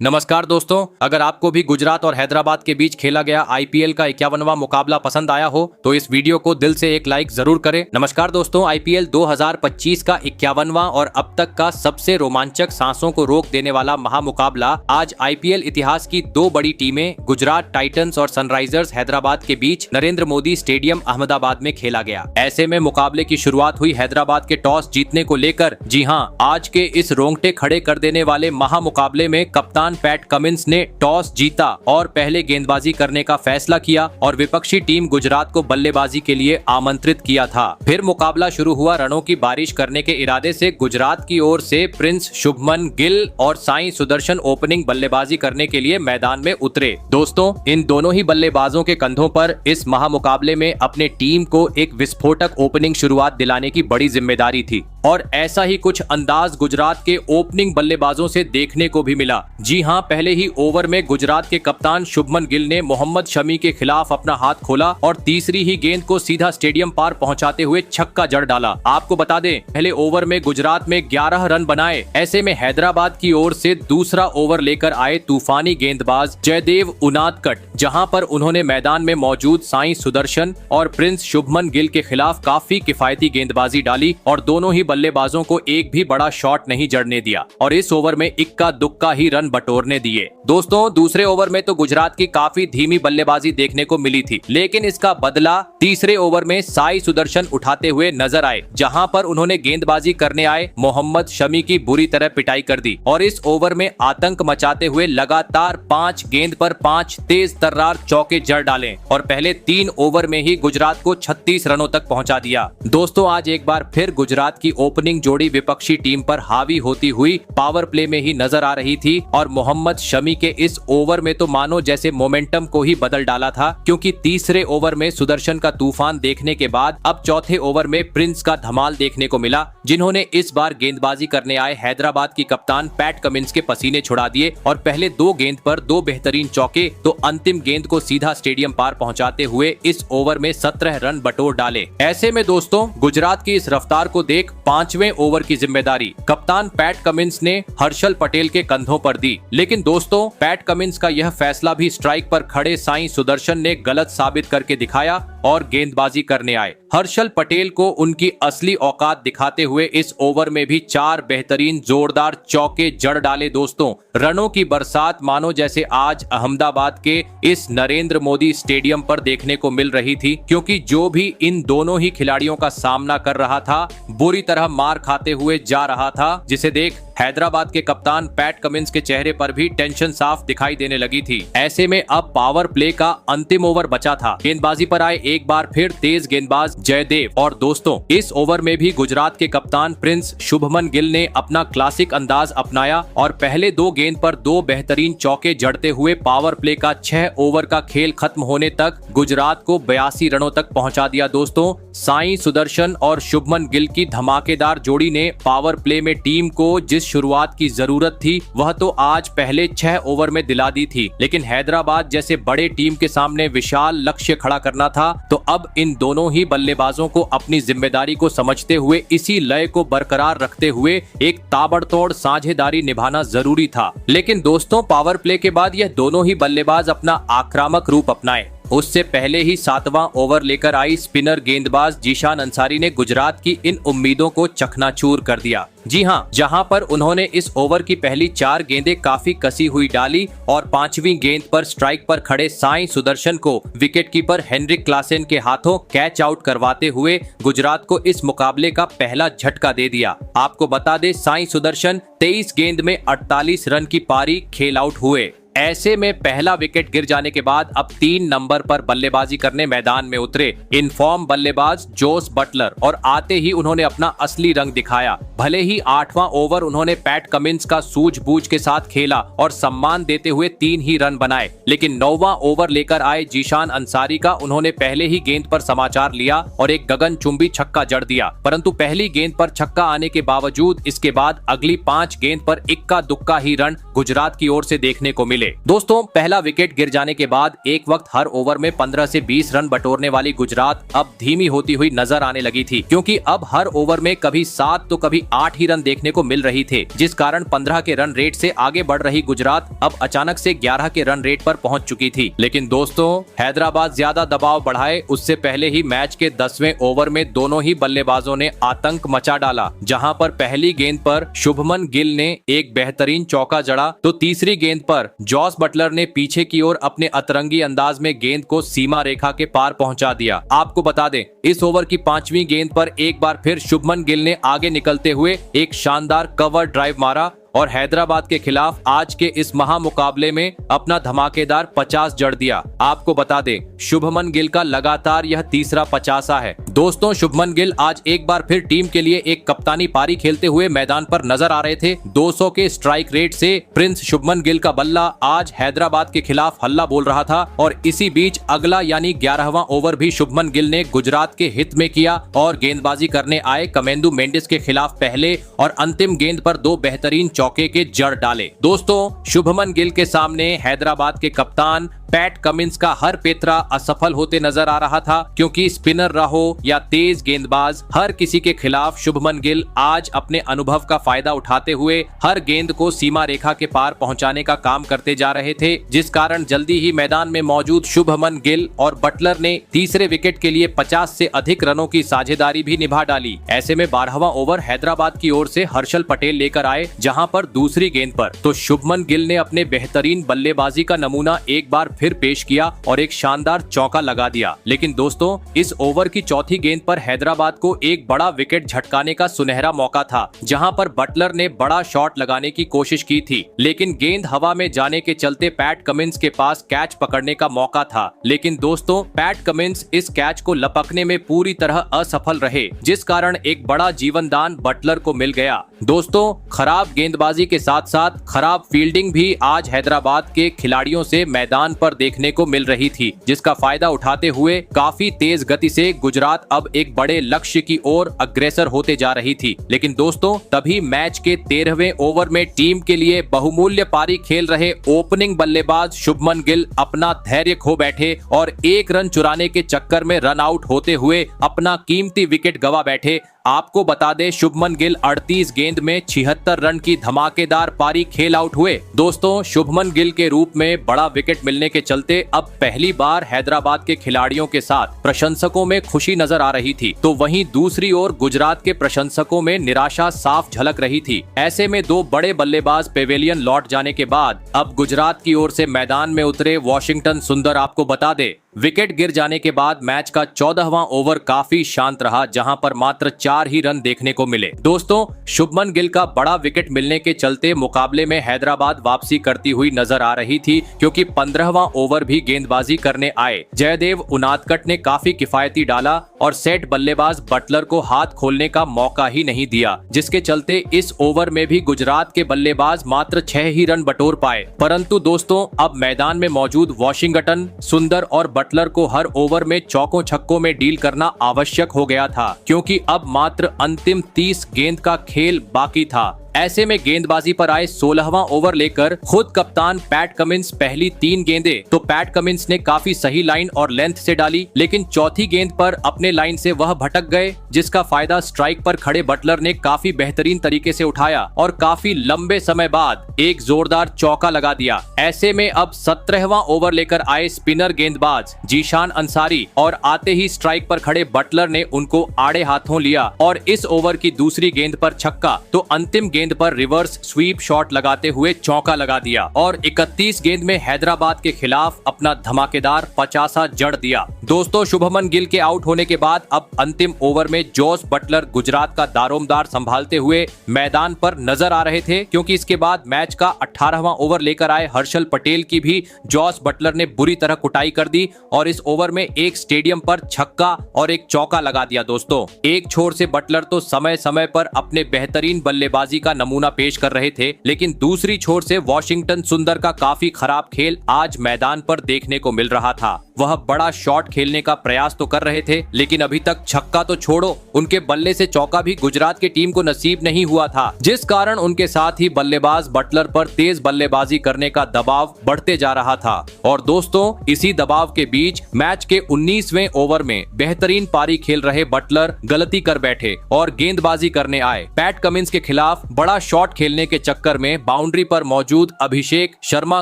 नमस्कार दोस्तों, अगर आपको भी गुजरात और हैदराबाद के बीच खेला गया आईपीएल का 51वां मुकाबला पसंद आया हो तो इस वीडियो को दिल से एक लाइक जरूर करें। नमस्कार दोस्तों, आईपीएल 2025 का 51वां और अब तक का सबसे रोमांचक, सांसों को रोक देने वाला महामुकाबला आज आईपीएल इतिहास की दो बड़ी टीमें गुजरात टाइटंस और सनराइजर्स हैदराबाद के बीच नरेंद्र मोदी स्टेडियम अहमदाबाद में खेला गया। ऐसे में मुकाबले की शुरुआत हुई हैदराबाद के टॉस जीतने को लेकर। जी हां, आज के इस रोंगटे खड़े कर देने वाले महामुकाबले में कप्तान पैट कमिंस ने टॉस जीता और पहले गेंदबाजी करने का फैसला किया और विपक्षी टीम गुजरात को बल्लेबाजी के लिए आमंत्रित किया था। फिर मुकाबला शुरू हुआ। रनों की बारिश करने के इरादे से गुजरात की ओर से प्रिंस शुभमन गिल और साई सुदर्शन ओपनिंग बल्लेबाजी करने के लिए मैदान में उतरे। दोस्तों, इन दोनों ही बल्लेबाजों के कंधों पर इस महामुकाबले में अपने टीम को एक विस्फोटक ओपनिंग शुरुआत दिलाने की बड़ी जिम्मेदारी थी और ऐसा ही कुछ अंदाज गुजरात के ओपनिंग बल्लेबाजों से देखने को भी मिला। जी हां, पहले ही ओवर में गुजरात के कप्तान शुभमन गिल ने मोहम्मद शमी के खिलाफ अपना हाथ खोला और तीसरी ही गेंद को सीधा स्टेडियम पार पहुंचाते हुए छक्का जड़ डाला। आपको बता दें, पहले ओवर में गुजरात में 11 रन बनाए। ऐसे में हैदराबाद की ओर से दूसरा ओवर लेकर आए तूफानी गेंदबाज जयदेव उनादकट, जहां पर उन्होंने मैदान में मौजूद साई सुदर्शन और प्रिंस शुभमन गिल के खिलाफ काफी किफायती गेंदबाजी डाली और दोनों ही बल्लेबाजों को एक भी बड़ा शॉट नहीं जड़ने दिया और इस ओवर में इक्का दुक्का ही रन बटोरने दिए। दोस्तों, दूसरे ओवर में तो गुजरात की काफी धीमी बल्लेबाजी देखने को मिली थी, लेकिन इसका बदला तीसरे ओवर में साई सुदर्शन उठाते हुए नजर आए, जहां पर उन्होंने गेंदबाजी करने आए मोहम्मद शमी की बुरी तरह पिटाई कर दी और इस ओवर में आतंक मचाते हुए लगातार 5 गेंद पर 5 तेज तर्रार चौके जड़ डाले और पहले 3 ओवर में ही गुजरात को 36 रनों तक पहुंचा दिया। दोस्तों, आज एक बार फिर गुजरात की ओपनिंग जोड़ी विपक्षी टीम पर हावी होती हुई पावर प्ले में ही नजर आ रही थी और मोहम्मद शमी के इस ओवर में तो मानो जैसे मोमेंटम को ही बदल डाला था, क्योंकि तीसरे ओवर में सुदर्शन का तूफान देखने के बाद अब चौथे ओवर में प्रिंस का धमाल देखने को मिला, जिन्होंने इस बार गेंदबाजी करने आए हैदराबाद की कप्तान पैट कमिंस के पसीने छुड़ा दिए और पहले 2 गेंद पर 2 बेहतरीन चौके तो अंतिम गेंद को सीधा स्टेडियम पार पहुंचाते हुए इस ओवर में 17 रन बटोर डाले। ऐसे में दोस्तों, गुजरात की इस रफ्तार को देख 5वें ओवर की जिम्मेदारी कप्तान पैट कमिंस ने हर्षल पटेल के कंधों पर दी, लेकिन दोस्तों, पैट कमिंस का यह फैसला भी स्ट्राइक पर खड़े साई सुदर्शन ने गलत साबित करके दिखाया और गेंदबाजी करने आए। हर्षल पटेल को उनकी असली औकात दिखाते हुए इस ओवर में भी 4 बेहतरीन जोरदार चौके जड़ डाले। दोस्तों, रनों की बरसात मानो जैसे आज अहमदाबाद के इस नरेंद्र मोदी स्टेडियम पर देखने को मिल रही थी, क्योंकि जो भी इन दोनों ही खिलाड़ियों का सामना कर रहा था बुरी तरह मार खाते हुए जा रहा था, जिसे देख हैदराबाद के कप्तान पैट कमिंस के चेहरे पर भी टेंशन साफ दिखाई देने लगी थी। ऐसे में अब पावर प्ले का अंतिम ओवर बचा था। गेंदबाजी पर आए एक बार फिर तेज गेंदबाज जयदेव और दोस्तों, इस ओवर में भी गुजरात के कप्तान प्रिंस शुभमन गिल ने अपना क्लासिक अंदाज अपनाया और पहले 2 गेंद पर 2 बेहतरीन चौके जड़ते हुए पावर प्ले का 6 ओवर का खेल खत्म होने तक गुजरात को 82 रनों तक पहुंचा दिया। दोस्तों, साई सुदर्शन और शुभमन गिल की धमाकेदार जोड़ी ने पावर प्ले में टीम को जिस शुरुआत की जरूरत थी वह तो आज पहले 6 ओवर में दिला दी थी, लेकिन हैदराबाद जैसे बड़े टीम के सामने विशाल लक्ष्य खड़ा करना था, तो अब इन दोनों ही बल्लेबाजों को अपनी जिम्मेदारी को समझते हुए इसी लय को बरकरार रखते हुए एक ताबड़तोड़ साझेदारी निभाना जरूरी था। लेकिन दोस्तों, पावर प्ले के बाद यह दोनों ही बल्लेबाज अपना आक्रामक रूप अपनाए। उससे पहले ही 7वां ओवर लेकर आई स्पिनर गेंदबाज जीशान अंसारी ने गुजरात की इन उम्मीदों को चकनाचूर कर दिया। जी हां, जहां पर उन्होंने इस ओवर की पहली 4 गेंदें काफी कसी हुई डाली और 5वीं गेंद पर स्ट्राइक पर खड़े साई सुदर्शन को विकेटकीपर हेनरिक क्लासेन के हाथों कैच आउट करवाते हुए गुजरात को इस मुकाबले का पहला झटका दे दिया। आपको बता दें, साई सुदर्शन 23 गेंद में 48 रन की पारी खेल आउट हुए। ऐसे में पहला विकेट गिर जाने के बाद अब 3 नंबर पर बल्लेबाजी करने मैदान में उतरे इनफॉर्म बल्लेबाज जोस बटलर और आते ही उन्होंने अपना असली रंग दिखाया। भले ही 8वां ओवर उन्होंने पैट कमिंस का सूझबूझ के साथ खेला और सम्मान देते हुए 3 ही रन बनाए, लेकिन 9वां ओवर लेकर आए जीशान अंसारी का उन्होंने पहले ही गेंद पर समाचार लिया और एक गगनचुंबी छक्का जड़ दिया, परंतु पहली गेंद पर छक्का आने के बावजूद इसके बाद अगली 5 गेंद पर इक्का दुक्का ही रन गुजरात की ओर से देखने को मिले। मिले। दोस्तों पहला विकेट गिर जाने के बाद एक वक्त हर ओवर में 15 से 20 रन बटोरने वाली गुजरात अब धीमी होती हुई नजर आने लगी थी, क्योंकि अब हर ओवर में कभी 7 तो कभी 8 ही रन देखने को मिल रही थे, जिस कारण 15 के रन रेट से आगे बढ़ रही गुजरात अब अचानक से 11 के रन रेट पर पहुंच चुकी थी। लेकिन दोस्तों हैदराबाद ज्यादा दबाव बढ़ाए उससे पहले ही मैच के 10वें ओवर में दोनों ही बल्लेबाजों ने आतंक मचा डाला, जहां पर पहली गेंद पर शुभमन गिल ने एक बेहतरीन चौका जड़ा तो तीसरी गेंद पर जॉस बटलर ने पीछे की ओर अपने अतरंगी अंदाज में गेंद को सीमा रेखा के पार पहुंचा दिया। आपको बता दें इस ओवर की 5वीं गेंद पर एक बार फिर शुभमन गिल ने आगे निकलते हुए एक शानदार कवर ड्राइव मारा और हैदराबाद के खिलाफ आज के इस महामुकाबले में अपना धमाकेदार 50 जड़ दिया। आपको बता दें शुभमन गिल का लगातार यह तीसरा 50 है। दोस्तों शुभमन गिल आज एक बार फिर टीम के लिए एक कप्तानी पारी खेलते हुए मैदान पर नजर आ रहे थे। 200 के स्ट्राइक रेट से प्रिंस शुभमन गिल का बल्ला आज हैदराबाद के खिलाफ हल्ला बोल रहा था और इसी बीच अगला यानी 11वां ओवर भी शुभमन गिल ने गुजरात के हित में किया और गेंदबाजी करने आए कमेंदु मेंडिस के खिलाफ पहले और अंतिम गेंद पर 2 बेहतरीन चौके के जड़ डाले। दोस्तों शुभमन गिल के सामने हैदराबाद के कप्तान पैट कमिंस का हर पेतरा असफल होते नजर आ रहा था, क्योंकि स्पिनर रहो या तेज गेंदबाज हर किसी के खिलाफ शुभमन गिल आज अपने अनुभव का फायदा उठाते हुए हर गेंद को सीमा रेखा के पार पहुंचाने का काम करते जा रहे थे, जिस कारण जल्दी ही मैदान में मौजूद शुभमन गिल और बटलर ने तीसरे विकेट के लिए 50 से अधिक रनों की साझेदारी भी निभा डाली। ऐसे में 12वां ओवर हैदराबाद की ओर से हर्षल पटेल लेकर आए, जहां पर दूसरी गेंद पर तो शुभमन गिल ने अपने बेहतरीन बल्लेबाजी का नमूना एक बार फिर पेश किया और एक शानदार चौका लगा दिया। लेकिन दोस्तों इस ओवर की चौथी गेंद पर हैदराबाद को एक बड़ा विकेट झटकाने का सुनहरा मौका था, जहां पर बटलर ने बड़ा शॉट लगाने की कोशिश की थी, लेकिन गेंद हवा में जाने के चलते पैट कमिंस के पास कैच पकड़ने का मौका था। लेकिन दोस्तों पैट कमिंस इस कैच को लपकने में पूरी तरह असफल रहे, जिस कारण एक बड़ा जीवनदान बटलर को मिल गया। दोस्तों खराब गेंदबाजी के साथ साथ खराब फील्डिंग भी आज हैदराबाद के खिलाड़ियों से मैदान पर देखने को मिल रही थी, जिसका फायदा उठाते हुए काफी तेज गति से गुजरात अब एक बड़े लक्ष्य की ओर अग्रसर होते जा रही थी। लेकिन दोस्तों तभी मैच के 13वें ओवर में टीम के लिए बहुमूल्य पारी खेल रहे ओपनिंग बल्लेबाज शुभमन गिल अपना धैर्य खो बैठे और 1 रन चुराने के चक्कर में रन आउट होते हुए अपना कीमती विकेट गवा बैठे। आपको बता दें शुभमन गिल 38 गेंद में 76 रन की धमाकेदार पारी खेल आउट हुए। दोस्तों शुभमन गिल के रूप में बड़ा विकेट मिलने के चलते अब पहली बार हैदराबाद के खिलाड़ियों के साथ प्रशंसकों में खुशी नजर आ रही थी, तो वहीं दूसरी ओर गुजरात के प्रशंसकों में निराशा साफ झलक रही थी। ऐसे में 2 बड़े बल्लेबाज पेवेलियन लौट जाने के बाद अब गुजरात की ओर से मैदान में उतरे वॉशिंगटन सुंदर। आपको बता दे विकेट गिर जाने के बाद मैच का 14वां ओवर काफी शांत रहा, जहां पर मात्र 4 ही रन देखने को मिले। दोस्तों शुभमन गिल का बड़ा विकेट मिलने के चलते मुकाबले में हैदराबाद वापसी करती हुई नजर आ रही थी, क्योंकि 15वां ओवर भी गेंदबाजी करने आए जयदेव उनादकट ने काफी किफायती डाला और सेट बल्लेबाज बटलर को हाथ खोलने का मौका ही नहीं दिया, जिसके चलते इस ओवर में भी गुजरात के बल्लेबाज मात्र 6 ही रन बटोर पाए। परंतु दोस्तों अब मैदान में मौजूद वॉशिंगटन सुंदर और बटलर को हर ओवर में चौकों छक्कों में डील करना आवश्यक हो गया था, क्योंकि अब मात्र अंतिम 30 गेंद का खेल बाकी था। ऐसे में गेंदबाजी पर आए 16वां ओवर लेकर खुद कप्तान पैट कमिंस पहली 3 गेंदें तो पैट कमिंस ने काफी सही लाइन और लेंथ से डाली, लेकिन चौथी गेंद पर अपने लाइन से वह भटक गए, जिसका फायदा स्ट्राइक पर खड़े बटलर ने काफी बेहतरीन तरीके से उठाया और काफी लंबे समय बाद एक जोरदार चौका लगा दिया। ऐसे में अब 17वां ओवर लेकर आए स्पिनर गेंदबाज जीशान अंसारी और आते ही स्ट्राइक पर खड़े बटलर ने उनको आड़े हाथों लिया और इस ओवर की दूसरी गेंद पर छक्का तो अंतिम गेंद पर रिवर्स स्वीप शॉट लगाते हुए चौका लगा दिया और 31 गेंद में हैदराबाद के खिलाफ अपना धमाकेदार 50 जड़ दिया। दोस्तों शुभमन गिल के आउट होने के बाद अब अंतिम ओवर में जॉस बटलर गुजरात का दारोमदार संभालते हुए मैदान पर नजर आ रहे थे, क्योंकि इसके बाद मैच का 18वां ओवर लेकर आए हर्षल पटेल की भी जॉस बटलर ने बुरी तरह कुटाई कर दी और इस ओवर में एक स्टेडियम पर छक्का और एक चौका लगा दिया। दोस्तों एक छोर से बटलर तो समय समय पर अपने बेहतरीन बल्लेबाजी का नमूना पेश कर रहे थे, लेकिन दूसरी छोर से वॉशिंगटन सुंदर का काफी खराब खेल आज मैदान पर देखने को मिल रहा था। वह बड़ा शॉट खेलने का प्रयास तो कर रहे थे, लेकिन अभी तक छक्का तो छोड़ो, उनके बल्ले से चौका भी गुजरात की टीम को नसीब नहीं हुआ था, जिस कारण उनके साथ ही बल्लेबाज बटलर पर तेज बल्लेबाजी करने का दबाव बढ़ते जा रहा था। और दोस्तों, इसी दबाव के बीच मैच के 19वें ओवर में बेहतरीन पारी खेल रहे बटलर गलती कर बैठे और गेंदबाजी करने आए। पैट कमिंस के खिलाफ बड़ा शॉट खेलने के चक्कर में बाउंड्री पर मौजूद अभिषेक शर्मा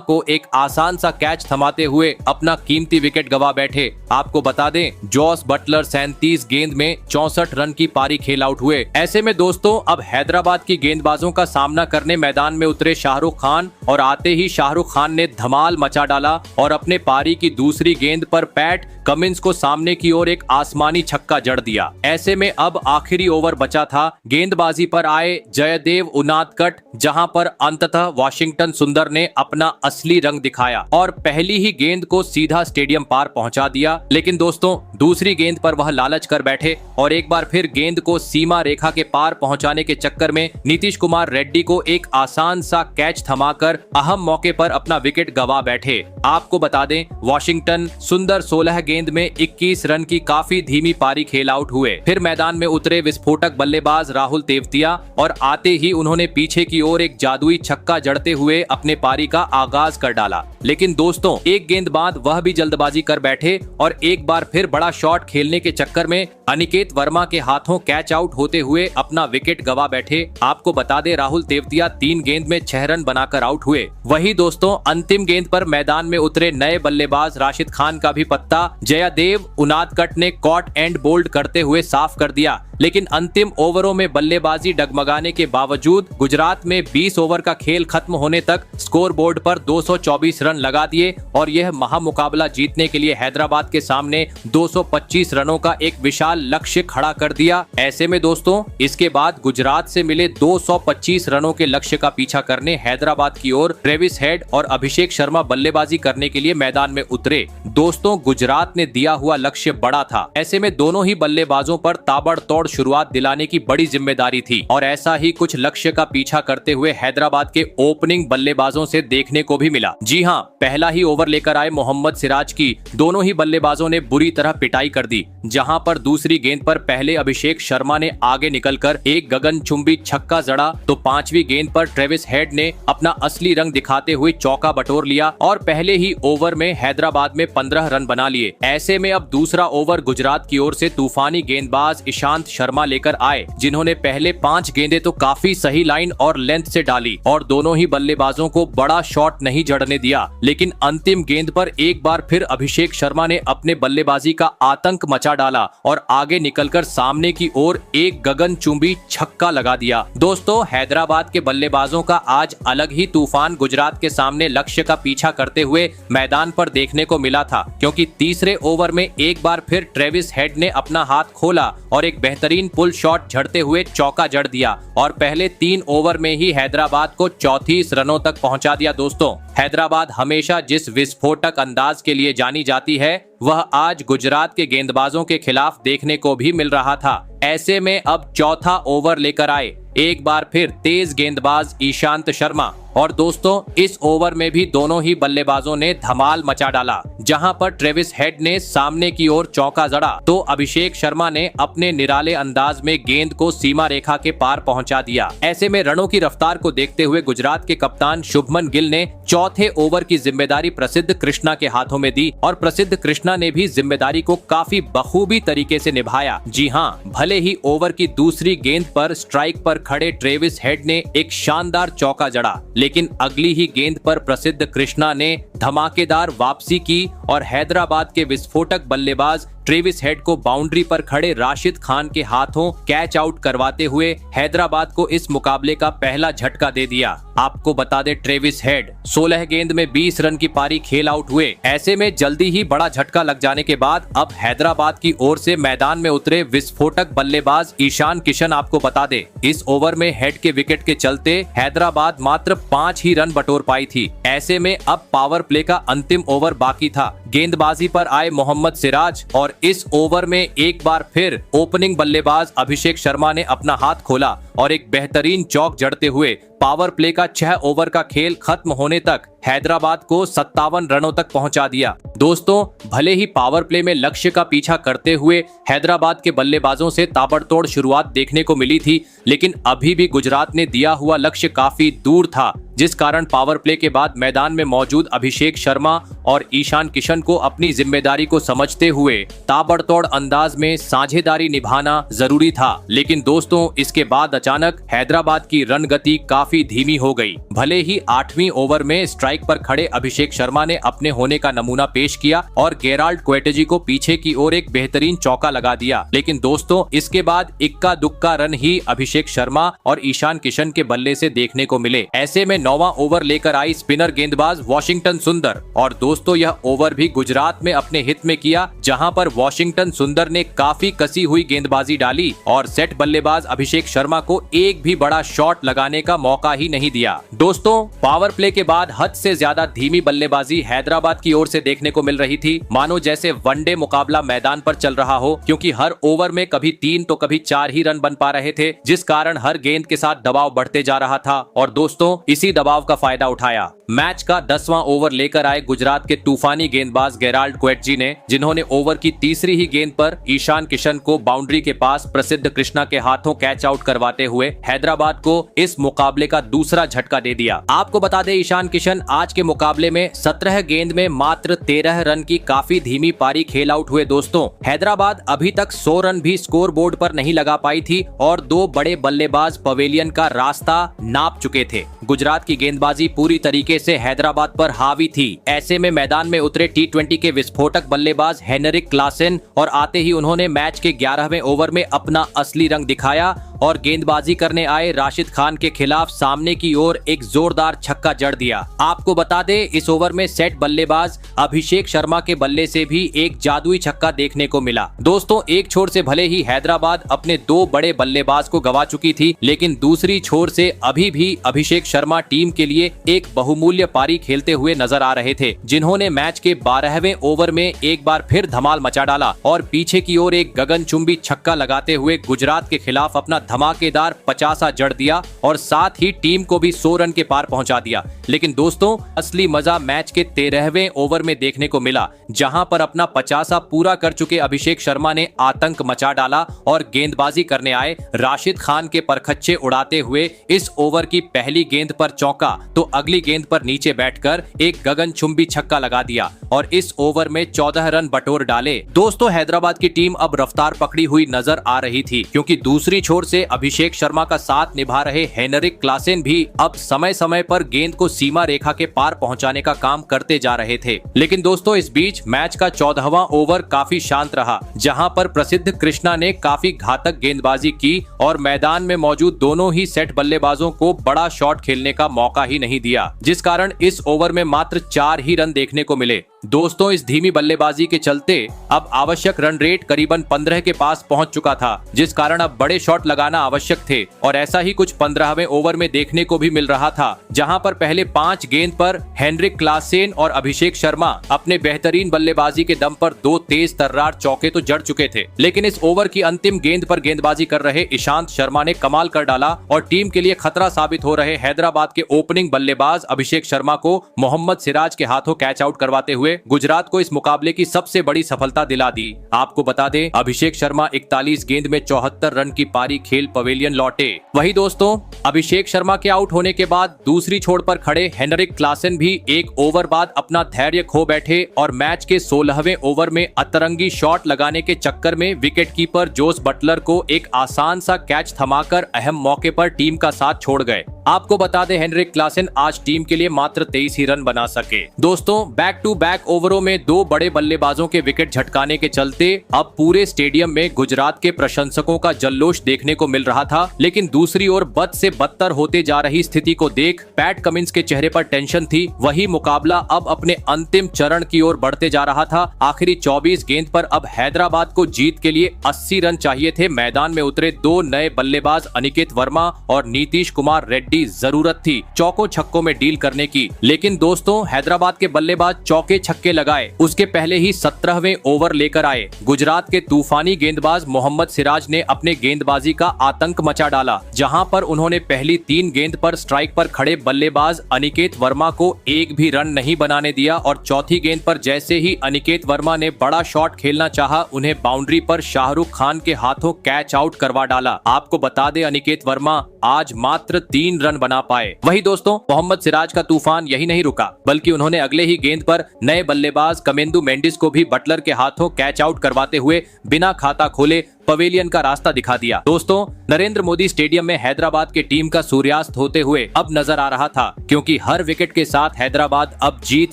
को एक आसान सा कैच थमाते हुए अपना कीमती विकेट गवा बैठे। आपको बता दें, जॉस बटलर 37 गेंद में 64 रन की पारी खेल आउट हुए। ऐसे में दोस्तों, अब हैदराबाद की गेंदबाजों का सामना करने मैदान में उतरे शाहरुख खान, और आते ही शाहरुख खान ने धमाल मचा डाला और अपने पारी की दूसरी गेंद पर पैट कमिंस को सामने की ओर एक आसमानी छक्का जड़ दिया। ऐसे में अब आखिरी ओवर बचा था। गेंदबाजी पर आए जयदेव उनादकट, जहां पर अंततः वाशिंगटन सुंदर ने अपना असली रंग दिखाया और पहली ही गेंद को सीधा स्टेडियम पार पहुंचा दिया। लेकिन दोस्तों, दूसरी गेंद पर वह लालच कर बैठे और एक बार फिर गेंद को सीमा रेखा के पार पहुंचाने के चक्कर में नीतीश कुमार रेड्डी को एक आसान सा कैच थमाकर अहम मौके पर अपना विकेट गवा बैठे। आपको बता दें, वाशिंगटन सुंदर 16 गेंद में 21 रन की काफी धीमी पारी खेल आउट हुए। फिर मैदान में उतरे विस्फोटक बल्लेबाज राहुल तेवतिया और आते ही उन्होंने पीछे की ओर एक जादुई छक्का जड़ते हुए अपने पारी का आगाज कर डाला। लेकिन दोस्तों, एक गेंद बाद वह भी जल्दबाजी कर बैठे और एक बार फिर बड़ा शॉट खेलने के चक्कर में अनिकेत वर्मा के हाथों कैच आउट होते हुए अपना विकेट गवा बैठे। आपको बता दें, राहुल तेवतिया 3 गेंद में 6 रन बनाकर आउट हुए। वही दोस्तों, अंतिम गेंद पर मैदान में उतरे नए बल्लेबाज राशिद खान का भी पत्ता जयदेव उनादकट ने कॉट एंड बोल्ड करते हुए साफ कर दिया। लेकिन अंतिम ओवरों में बल्लेबाजी डगमगाने के बावजूद गुजरात में 20 ओवर का खेल खत्म होने तक स्कोर बोर्ड पर 224 रन लगा दिए और यह महामुकाबला जीतने के लिए हैदराबाद के सामने 225 रनों का एक विशाल लक्ष्य खड़ा कर दिया। ऐसे में दोस्तों, इसके बाद गुजरात से मिले 225 रनों के लक्ष्य का पीछा करने हैदराबाद की ओर ट्रेविस हेड और अभिषेक शर्मा बल्लेबाजी करने के लिए मैदान में उतरे। दोस्तों, गुजरात ने दिया हुआ लक्ष्य बड़ा था। ऐसे में दोनों ही बल्लेबाजों पर ताबड़तोड़ शुरुआत दिलाने की बड़ी जिम्मेदारी थी और ऐसा ही कुछ लक्ष्य का पीछा करते हुए हैदराबाद के ओपनिंग बल्लेबाजों से देखने को भी मिला। जी हां, पहला ही ओवर लेकर आए मोहम्मद सिराज की दोनों ही बल्लेबाजों ने बुरी तरह पिटाई कर दी, जहां पर दूसरी गेंद पर पहले अभिषेक शर्मा ने आगे निकलकर एक गगनचुंबी छक्का जड़ा तो 5वीं गेंद पर ट्रेविस हेड ने अपना असली रंग दिखाते हुए चौका बटोर लिया और पहले ही ओवर में हैदराबाद में 15 रन बना लिए। ऐसे में अब दूसरा ओवर गुजरात की ओर से तूफानी गेंदबाज ईशांत शर्मा लेकर आए, जिन्होंने पहले 5 गेंदें तो काफी सही लाइन और लेंथ से डाली और दोनों ही बल्लेबाजों को बड़ा शॉट नहीं जड़ने दिया। लेकिन अंतिम गेंद पर एक बार फिर अभिषेक शर्मा ने अपने बल्लेबाजी का आतंक मचा डाला और आगे निकलकर सामने की ओर एक गगनचुंबी छक्का लगा दिया। दोस्तों, हैदराबाद के बल्लेबाजों का आज अलग ही तूफान गुजरात के सामने लक्ष्य का पीछा करते हुए मैदान पर देखने को मिला था, क्योंकि तीसरे ओवर में एक बार फिर ट्रेविस हेड ने अपना हाथ खोला और एक बेहतरीन पुल शॉट झड़ते हुए चौका जड़ दिया और पहले 3 ओवर में ही हैदराबाद को 34 रनों तक पहुंचा दिया। दोस्तों, हैदराबाद हमेशा जिस विस्फोटक अंदाज के लिए जानी जाती है, वह आज गुजरात के गेंदबाजों के खिलाफ देखने को भी मिल रहा था। ऐसे में अब चौथा ओवर लेकर आए एक बार फिर तेज गेंदबाज ईशांत शर्मा और दोस्तों, इस ओवर में भी दोनों ही बल्लेबाजों ने धमाल मचा डाला। जहां पर ट्रेविस हेड ने सामने की ओर चौका जड़ा तो अभिषेक शर्मा ने अपने निराले अंदाज में गेंद को सीमा रेखा के पार पहुंचा दिया। ऐसे में रनों की रफ्तार को देखते हुए गुजरात के कप्तान शुभमन गिल ने चौथे ओवर की जिम्मेदारी प्रसिद्ध कृष्णा के हाथों में दी और प्रसिद्ध कृष्णा ने भी जिम्मेदारी को काफी बखूबी तरीके से निभाया। जी हाँ, भले ही ओवर की दूसरी गेंद पर स्ट्राइक पर खड़े ट्रेविस हेड ने एक शानदार चौका जड़ा, लेकिन अगली ही गेंद पर प्रसिद्ध कृष्णा ने धमाकेदार वापसी की और हैदराबाद के विस्फोटक बल्लेबाज ट्रेविस हेड को बाउंड्री पर खड़े राशिद खान के हाथों कैच आउट करवाते हुए हैदराबाद को इस मुकाबले का पहला झटका दे दिया। आपको बता दे, ट्रेविस हेड 16 गेंद में 20 रन की पारी खेल आउट हुए। ऐसे में जल्दी ही बड़ा झटका लग जाने के बाद अब हैदराबाद की ओर से मैदान में उतरे विस्फोटक बल्लेबाज ईशान किशन आपको बता दे, इस ओवर में हेड के विकेट के चलते हैदराबाद मात्र 5 ही रन बटोर पाई थी। ऐसे में अब पावर प्ले का अंतिम ओवर बाकी था। गेंदबाजी पर आए मोहम्मद सिराज और इस ओवर में एक बार फिर ओपनिंग बल्लेबाज अभिषेक शर्मा ने अपना हाथ खोला और एक बेहतरीन चौक जड़ते हुए पावर प्ले का 6 ओवर का खेल खत्म होने तक हैदराबाद को 57 रनों तक पहुंचा दिया। दोस्तों, भले ही पावर प्ले में लक्ष्य का पीछा करते हुए हैदराबाद के बल्लेबाजों से ताबड़तोड़ शुरुआत देखने को मिली थी, लेकिन अभी भी गुजरात ने दिया हुआ लक्ष्य काफी दूर था, जिस कारण पावर प्ले के बाद मैदान में मौजूद अभिषेक शर्मा और ईशान किशन को अपनी जिम्मेदारी को समझते हुए ताबड़तोड़ अंदाज में साझेदारी निभाना जरूरी था। लेकिन दोस्तों, इसके बाद अचानक हैदराबाद की रन गति काफी धीमी हो गई। भले ही 8वीं ओवर में स्ट्राइक पर खड़े अभिषेक शर्मा ने अपने होने का नमूना पेश किया और गेराल्ड क्वेटेजी को पीछे की ओर एक बेहतरीन चौका लगा दिया, लेकिन दोस्तों इसके बाद इक्का दुक्का रन ही अभिषेक शर्मा और ईशान किशन के बल्ले से देखने को मिले। ऐसे में 9वां ओवर लेकर आई स्पिनर गेंदबाज वॉशिंगटन सुंदर, और दोस्तों यह ओवर भी गुजरात में अपने हित में किया, जहां पर वॉशिंगटन सुंदर ने काफी कसी हुई गेंदबाजी डाली और सेट बल्लेबाज अभिषेक शर्मा को एक भी बड़ा शॉट लगाने का मौका ही नहीं दिया। दोस्तों, पावर प्ले के बाद हद से ज्यादा धीमी बल्लेबाजी हैदराबाद की ओर से देखने को मिल रही थी, मानो जैसे वनडे मुकाबला मैदान पर चल रहा हो, क्योंकि हर ओवर में कभी 3 तो कभी 4 ही रन बन पा रहे थे, जिस कारण हर गेंद के साथ दबाव बढ़ते जा रहा था। और दोस्तों, इसी दबाव का फायदा उठाया मैच का 10वां ओवर लेकर आए गुजरात के तूफानी गेंदबाज गेराल्ड क्वेटेजी ने, जिन्होंने ओवर की तीसरी ही गेंद पर ईशान किशन को बाउंड्री के पास प्रसिद्ध कृष्णा के हाथों कैच आउट करवाते हुए हैदराबाद को इस मुकाबले का दूसरा झटका दे दिया। आपको बता दें, ईशान किशन आज के मुकाबले में 17 गेंद में मात्र 13 रन की काफी धीमी पारी खेल आउट हुए। दोस्तों, हैदराबाद अभी तक 100 रन भी स्कोर बोर्ड पर नहीं लगा पाई थी और 2 बड़े बल्लेबाज पवेलियन का रास्ता नाप चुके थे। गुजरात की गेंदबाजी पूरी तरीके से हैदराबाद पर हावी थी। ऐसे में मैदान में उतरे T20 के विस्फोटक बल्लेबाज हेनरिक क्लासेन, और आते ही उन्होंने मैच के 11वें ओवर में अपना असली रंग दिखाया और गेंदबाजी करने आए राशिद खान के खिलाफ सामने की ओर एक जोरदार छक्का जड़ दिया। आपको बता दें, इस ओवर में सेट बल्लेबाज अभिषेक शर्मा के बल्ले से भी एक जादुई छक्का देखने को मिला। दोस्तों, एक छोर से भले ही हैदराबाद अपने 2 बड़े बल्लेबाज को गवा चुकी थी, लेकिन दूसरी छोर से अभी भी अभिषेक शर्मा टीम के लिए एक बहुमूल्य पारी खेलते हुए नजर आ रहे थे, जिन्होंने मैच के 12वें ओवर में एक बार फिर धमाल मचा डाला और पीछे की ओर एक गगनचुंबी छक्का लगाते हुए गुजरात के खिलाफ अपना धमाकेदार 50 जड़ दिया और साथ ही टीम को भी 100 रन के पार पहुंचा दिया। लेकिन दोस्तों, असली मजा मैच के 13वें ओवर में देखने को मिला, जहां पर अपना 50 पूरा कर चुके अभिषेक शर्मा ने आतंक मचा डाला और गेंदबाजी करने आए राशिद खान के परखच्चे उड़ाते हुए इस ओवर की पहली गेंद पर चौका तो अगली गेंद पर नीचे बैठकर एक गगनचुंबी छक्का लगा दिया और इस ओवर में 14 रन बटोर डाले। दोस्तों, हैदराबाद की टीम अब रफ्तार पकड़ी हुई नजर आ रही थी, क्योंकि दूसरी छोर से अभिषेक शर्मा का साथ निभा रहे हेनरिक क्लासेन भी अब समय समय पर गेंद को सीमा रेखा के पार पहुंचाने का काम करते जा रहे थे। लेकिन दोस्तों, इस बीच मैच का 14वां ओवर काफी शांत रहा, जहां पर प्रसिद्ध कृष्णा ने काफी घातक गेंदबाजी की और मैदान में मौजूद दोनों ही सेट बल्लेबाजों को बड़ा शॉट खेलने का मौका ही नहीं दिया, जिस कारण इस ओवर में मात्र 4 ही रन देखने को मिले। दोस्तों, इस धीमी बल्लेबाजी के चलते अब आवश्यक रन रेट करीबन 15 के पास पहुंच चुका था, जिस कारण अब बड़े शॉट लगाना आवश्यक थे और ऐसा ही कुछ 15वें ओवर में देखने को भी मिल रहा था, जहां पर पहले 5 गेंद पर हेनरिक क्लासेन और अभिषेक शर्मा अपने बेहतरीन बल्लेबाजी के दम पर 2 तेज तर्रार चौके तो जड़ चुके थे। लेकिन इस ओवर की अंतिम गेंद पर गेंदबाजी कर रहे ईशांत शर्मा ने कमाल कर डाला और टीम के लिए खतरा साबित हो रहे हैदराबाद के ओपनिंग बल्लेबाज अभिषेक शर्मा को मोहम्मद सिराज के हाथों कैच आउट करवाते हुए गुजरात को इस मुकाबले की सबसे बड़ी सफलता दिला दी। आपको बता दें, अभिषेक शर्मा 41 गेंद में 74 रन की पारी खेल पवेलियन लौटे। वही दोस्तों, अभिषेक शर्मा के आउट होने के बाद दूसरी छोर पर खड़े हेनरिक क्लासेन भी एक ओवर बाद अपना धैर्य खो बैठे और मैच के 16वें ओवर में अतरंगी शॉट लगाने के चक्कर में विकेटकीपर जोस बटलर को एक आसान सा कैच थमाकर अहम मौके पर टीम का साथ छोड़ गए। आपको बता दें, हेनरिक क्लासेन आज टीम के लिए मात्र 23 ही रन बना सके। दोस्तों, बैक टू बैक ओवरों में 2 बड़े बल्लेबाजों के विकेट झटकाने के चलते अब पूरे स्टेडियम में गुजरात के प्रशंसकों का जल्लोश देखने को मिल रहा था। लेकिन दूसरी ओर बद से बदतर होते जा रही स्थिति को देख पैट कमिंस के चेहरे पर टेंशन थी। वही मुकाबला अब अपने अंतिम चरण की ओर बढ़ते जा रहा था। आखिरी 24 गेंद पर अब हैदराबाद को जीत के लिए 80 रन चाहिए थे। मैदान में उतरे 2 नए बल्लेबाज अनिकेत वर्मा और नीतीश कुमार रेड्डी जरूरत थी चौकों छक्कों में डील करने की। लेकिन दोस्तों, हैदराबाद के बल्लेबाज चौके छक्के लगाए उसके पहले ही 17वें ओवर लेकर आए गुजरात के तूफानी गेंदबाज मोहम्मद सिराज ने अपने गेंदबाजी का आतंक मचा डाला, जहां पर उन्होंने पहली 3 गेंद पर स्ट्राइक पर खड़े बल्लेबाज अनिकेत वर्मा को एक भी रन नहीं बनाने दिया और चौथी गेंद पर जैसे ही अनिकेत वर्मा ने बड़ा शॉट खेलना चाहा, उन्हें बाउंड्री पर शाहरुख खान के हाथों कैच आउट करवा डाला। आपको बता दे अनिकेत वर्मा आज मात्र 3 रन बना पाए। वही दोस्तों मोहम्मद सिराज का तूफान यही नहीं रुका, बल्कि उन्होंने अगले ही गेंद पर नए बल्लेबाज कमेंदु मेंडिस को भी बटलर के हाथों कैच आउट करवाते हुए बिना खाता खोले पवेलियन का रास्ता दिखा दिया। दोस्तों नरेंद्र मोदी स्टेडियम में हैदराबाद की टीम का सूर्यास्त होते हुए अब नजर आ रहा था, क्योंकि हर विकेट के साथ हैदराबाद अब जीत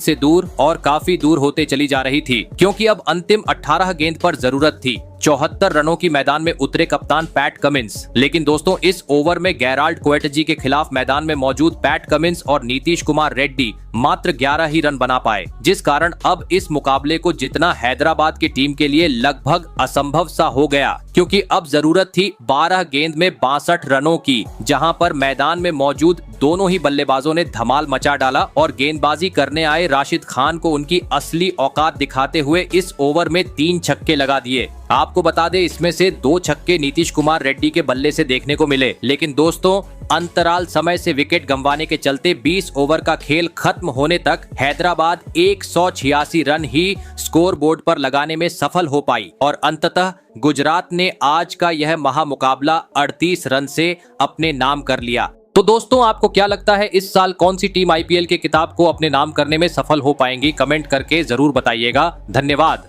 से दूर और काफी दूर होते चली जा रही थी, क्योंकि अब अंतिम 18 गेंद पर जरूरत थी। 74 रनों की मैदान में उतरे कप्तान पैट कमिंस, लेकिन दोस्तों इस ओवर में गेराल्ड कोएटजी के खिलाफ मैदान में मौजूद पैट कमिंस और नीतीश कुमार रेड्डी मात्र 11 ही रन बना पाए, जिस कारण अब इस मुकाबले को जीतना हैदराबाद की टीम के लिए लगभग असंभव सा हो गया, क्योंकि अब जरूरत थी 12 गेंद में 62 रनों की, जहां पर मैदान में मौजूद दोनों ही बल्लेबाजों ने धमाल मचा डाला और गेंदबाजी करने आए राशिद खान को उनकी असली औकात दिखाते हुए इस ओवर में 3 छक्के लगा दिए। आपको बता दें इसमें से 2 छक्के नीतीश कुमार रेड्डी के बल्ले से देखने को मिले, लेकिन दोस्तों अंतराल समय से विकेट गंवाने के चलते 20 ओवर का खेल खत्म होने तक हैदराबाद 186 रन ही स्कोर बोर्ड पर लगाने में सफल हो पाई और अंततः गुजरात ने आज का यह महामुकाबला 38 रन से अपने नाम कर लिया। तो दोस्तों आपको क्या लगता है इस साल कौन सी टीम आईपीएल के खिताब को अपने नाम करने में सफल हो पाएंगी? कमेंट करके जरूर बताइएगा। धन्यवाद।